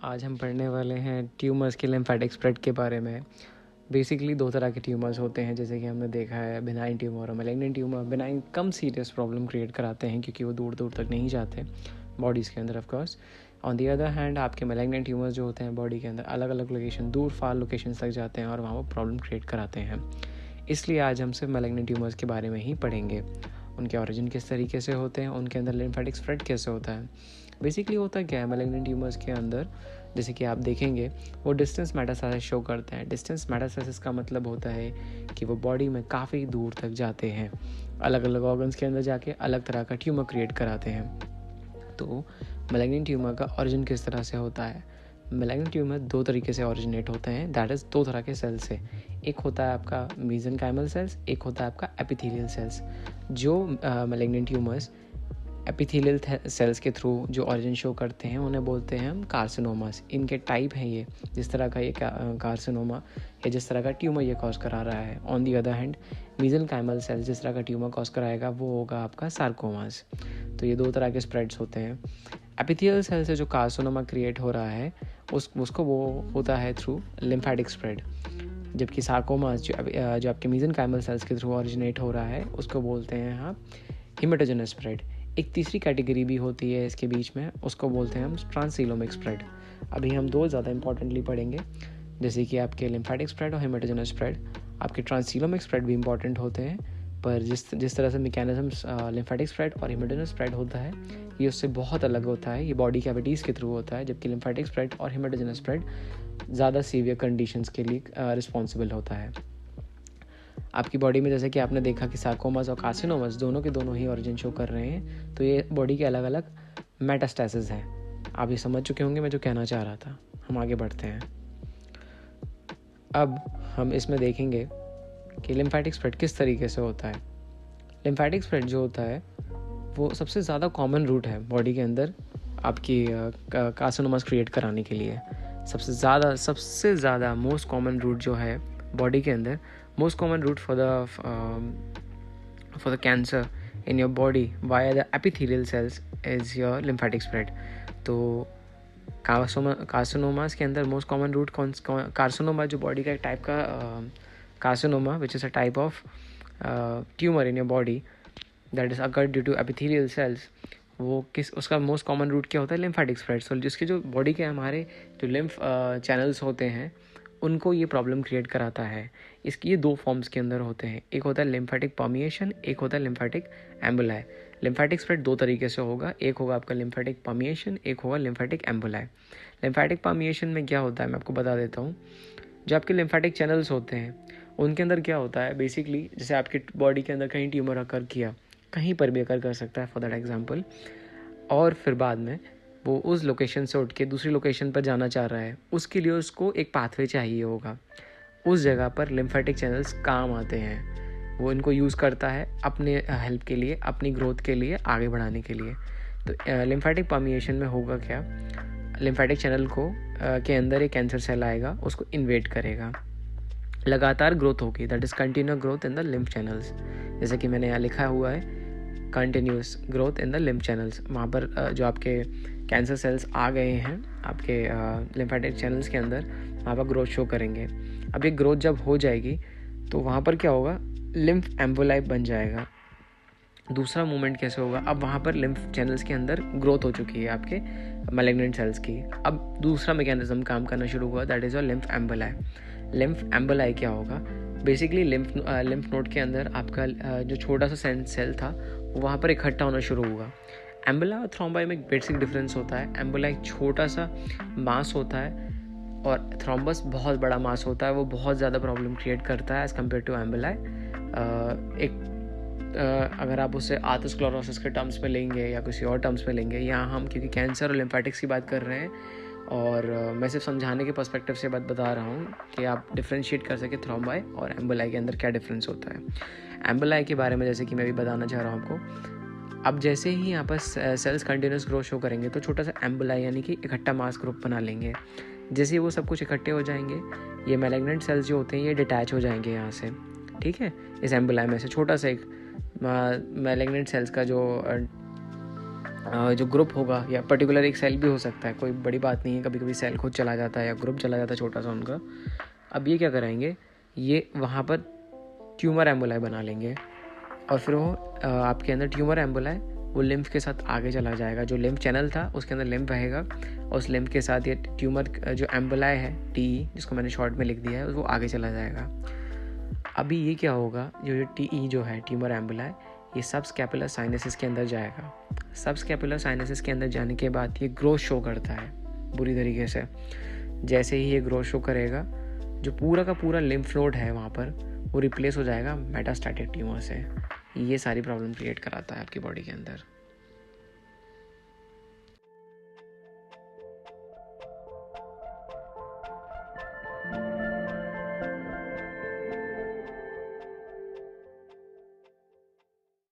आज हम पढ़ने वाले हैं ट्यूमर्स के लिम्फेटिक स्प्रेड के बारे में। बेसिकली दो तरह के ट्यूमर्स होते हैं, जैसे कि हमने देखा है बिनाइन ट्यूमर और मैलिग्नेंट ट्यूमर। बिनाइन कम सीरियस प्रॉब्लम क्रिएट कराते हैं क्योंकि वो दूर दूर तक नहीं जाते बॉडीज़ के अंदर of course. On the other hand आपके मैलिग्नेंट ट्यूमर्स जो होते हैं बॉडी के अंदर अलग अलग लोकेशन, दूर फार लोकेशंस तक जाते हैं और वहाँ वो प्रॉब्लम क्रिएट कराते हैं। इसलिए आज हम सिर्फ मैलिग्नेंट ट्यूमर्स के बारे में ही पढ़ेंगे। उनके ओरिजिन किस तरीके से होते हैं, उनके अंदर लिम्फेटिक स्प्रेड कैसे होता है। बेसिकली होता क्या है मैलिग्नेंट ट्यूमर्स के अंदर, जैसे कि आप देखेंगे वो डिस्टेंस मेटास्टेसिस शो करते हैं। डिस्टेंस मेटास्टेसिस का मतलब होता है कि वो बॉडी में काफ़ी दूर तक जाते हैं, अलग अलग ऑर्गन्स के अंदर जाके अलग तरह का ट्यूमर क्रिएट कराते हैं। तो मैलिग्नेंट ट्यूमर का ओरिजिन किस तरह से होता है? मैलिग्नेंट ट्यूमर दो तरीके से ओरिजिनेट होते हैं, दैट इज़ दो तरह के सेल्स से। एक होता है आपका मेसेनकाइमल सेल्स, एक होता है आपका एपिथेलियल सेल्स। जो मैलिग्नेंट ट्यूमर्स एपिथेलियल सेल्स के थ्रू जो ओरिजिन शो करते हैं उन्हें बोलते हैं हम कार्सिनोमास। इनके टाइप हैं ये, जिस तरह का ये कार्सिनोमा या जिस तरह का ट्यूमर ये कॉज करा रहा है। On the other hand mesenchymal cells जिस तरह का ट्यूमर कॉज कराएगा वो होगा आपका सार्कोमास। तो ये दो तरह के स्प्रेड्स होते हैं। एपिथेलियल सेल से जो कार्सिनोमा क्रिएट हो रहा है उसको वो होता है थ्रू लिम्फेटिक स्प्रेड, जबकि सार्कोमास जो आपके मेसेनकाइमल सेल्स के थ्रू ओरिजिनेट हो रहा है उसको बोलते हैं आप हेमेटोजेनस स्प्रेड। एक तीसरी कैटेगरी भी होती है इसके बीच में, उसको बोलते हैं हम ट्रांससीलोमिक स्प्रेड। अभी हम दो ज़्यादा इंपॉर्टेंटली पढ़ेंगे, जैसे कि आपके लिम्फेटिक स्प्रेड और हेमेटोजेनस स्प्रेड। आपके ट्रांससीलोमिक स्प्रेड भी इंपॉर्टेंट होते हैं, पर जिस तरह से मैकेनिज्म लिम्फेटिक स्प्रेड और हेमेटोजेनस स्प्रेड होता है ये उससे बहुत अलग होता है। ये बॉडी कैविटीज़ के थ्रू होता है, जबकि लिम्फेटिक स्प्रेड और हेमेटोजेनस स्प्रेड ज़्यादा सीवियर कंडीशंस के लिए रिस्पॉन्सिबल होता है आपकी बॉडी में। जैसे कि आपने देखा कि सार्कोमास और कार्सिनोमास दोनों के दोनों ही ओरिजिन शो कर रहे हैं, तो ये बॉडी के अलग अलग मेटास्टेसिस हैं। आप ये समझ चुके होंगे मैं जो कहना चाह रहा था। हम आगे बढ़ते हैं। अब हम इसमें देखेंगे कि लिम्फेटिक स्प्रेड किस तरीके से होता है। लिम्फेटिक स्प्रेड जो होता है वो सबसे ज़्यादा कॉमन रूट है बॉडी के अंदर आपकी कार्सिनोमास क्रिएट कराने के लिए। सबसे ज़्यादा मोस्ट कॉमन रूट जो है बॉडी के अंदर, most common route for the cancer in your body via the epithelial cells is your lymphatic spread. तो कार्सिनोमास के अंदर मोस्ट कॉमन रूट कार्सिनोमा जो बॉडी का एक टाइप का carcinoma which is a type of tumour in your body that is occurred due to epithelial cells. वो उसका most common root क्या होता है? Lymphatic spread. सो जिसके जो बॉडी के हमारे जो लिम्फ चैनल्स होते हैं उनको ये प्रॉब्लम क्रिएट कराता है। इसकी ये दो फॉर्म्स के अंदर होते हैं, एक होता है लिम्फेटिक परमिएशन, एक होता है लिम्फेटिक एम्बुलाई। लिम्फेटिक स्प्रेड दो तरीके से होगा, एक होगा आपका लिम्फेटिक परमिएशन, एक होगा लिम्फेटिक एम्बुलाई। लिम्फेटिक परमिएशन में क्या होता है मैं आपको बता देता हूँ। जो आपके लिम्फेटिक चैनल्स होते हैं उनके अंदर क्या होता है, बेसिकली जैसे आपके बॉडी के अंदर कहीं ट्यूमर अकर किया, कहीं पर भी अकर कर सकता है फॉर दैट एग्जाम्पल, और फिर बाद में वो उस लोकेशन से उठ के दूसरी लोकेशन पर जाना चाह रहा है, उसके लिए उसको एक पाथवे चाहिए होगा। उस जगह पर लिम्फेटिक चैनल्स काम आते हैं, वो इनको यूज़ करता है अपने हेल्प के लिए, अपनी ग्रोथ के लिए, आगे बढ़ाने के लिए। तो लिम्फेटिक परमिएशन में होगा क्या, लिम्फेटिक चैनल को के अंदर एक कैंसर सेल आएगा, उसको इन्वेड करेगा, लगातार ग्रोथ होगी, that is continuous growth in the lymph channels. जैसे कि मैंने यहाँ लिखा हुआ है continuous growth in the lymph channels. वहाँ पर जो आपके कैंसर सेल्स आ गए हैं आपके लिम्फेटिक चैनल्स के अंदर, वहाँ पर ग्रोथ शो करेंगे। अब ये ग्रोथ जब हो जाएगी तो वहाँ पर क्या होगा, लिम्फ एम्बुलाई बन जाएगा। दूसरा मूवमेंट कैसे होगा, अब वहाँ पर लिम्फ चैनल्स के अंदर ग्रोथ हो चुकी है आपके मैलिग्नेंट सेल्स की, अब दूसरा मैकेनिज्म काम करना शुरू हुआ, that is your lymph emboli. Lymph emboli क्या होगा, बेसिकली लिम्फ नोड के अंदर आपका जो छोटा सा सेल था वो वहाँ पर इकट्ठा होना शुरू हुआ। एम्बुला और थ्रोम्बाई में एक बेसिक डिफरेंस होता है। एम्बुला एक छोटा सा मास होता है और थ्रोम्बस बहुत बड़ा मास होता है, वो बहुत ज़्यादा प्रॉब्लम क्रिएट करता है एज़ कम्पेयर टू एम्बुलाई। अगर आप उससे आर्थरोस्क्लेरोसिस के टर्म्स में लेंगे या किसी और टर्म्स में लेंगे, यहाँ हम क्योंकि कैंसर और लिम्फेटिक्स की बात कर रहे हैं और मैं सिर्फ समझाने के पर्सपेक्टिव से बात बता रहा हूँ कि आप डिफ्रेंशिएट कर सके थ्रोम्बाई और एम्बुलाई के अंदर क्या डिफरेंस होता है। एम्बुलाई के बारे में जैसे कि मैं भी बताना चाह रहा हूँ आपको, अब जैसे ही यहाँ पर सेल्स कंटिन्यूस ग्रो शो करेंगे तो छोटा सा एम्बुलाई यानी कि इकट्ठा मास ग्रुप बना लेंगे। जैसे ही वो सब कुछ इकट्ठे हो जाएंगे, ये मैलिग्नेंट सेल्स जो होते हैं ये डिटैच हो जाएंगे यहाँ से, ठीक है। इस एम्बुलाई में से छोटा सा एक मैलिग्नेंट सेल्स का जो जो ग्रुप होगा या पर्टिकुलर एक सेल भी हो सकता है, कोई बड़ी बात नहीं है, कभी कभी सेल खुद चला जाता है या ग्रुप चला जाता है छोटा सा उनका। अब ये क्या कराएंगे, ये वहाँ पर ट्यूमर एम्बुलाई बना लेंगे और फिर वो आपके अंदर ट्यूमर एम्बुलाई वो लिम्फ के साथ आगे चला जाएगा। जो लिम्फ चैनल था उसके अंदर लिम्फ बहेगा और उस लिम्फ के साथ ये ट्यूमर जो एम्बुलाई है टी, जिसको मैंने शॉर्ट में लिख दिया है, वो आगे चला जाएगा। अभी ये क्या होगा, जो टी जो है ट्यूमर एम्बुलाई, ये सब स्कैपुलर साइनसिस के अंदर जाएगा। सब स्कैपुलर साइनसिस के अंदर जाने के बाद ये ग्रोथ शो करता है बुरी तरीके से। जैसे ही ये ग्रोथ शो करेगा, जो पूरा का पूरा लिम्फ नोड है वहाँ पर, वो रिप्लेस हो जाएगा मेटास्टैटिक ट्यूमर से। ये सारी प्रॉब्लम क्रिएट कराता है आपकी बॉडी के अंदर।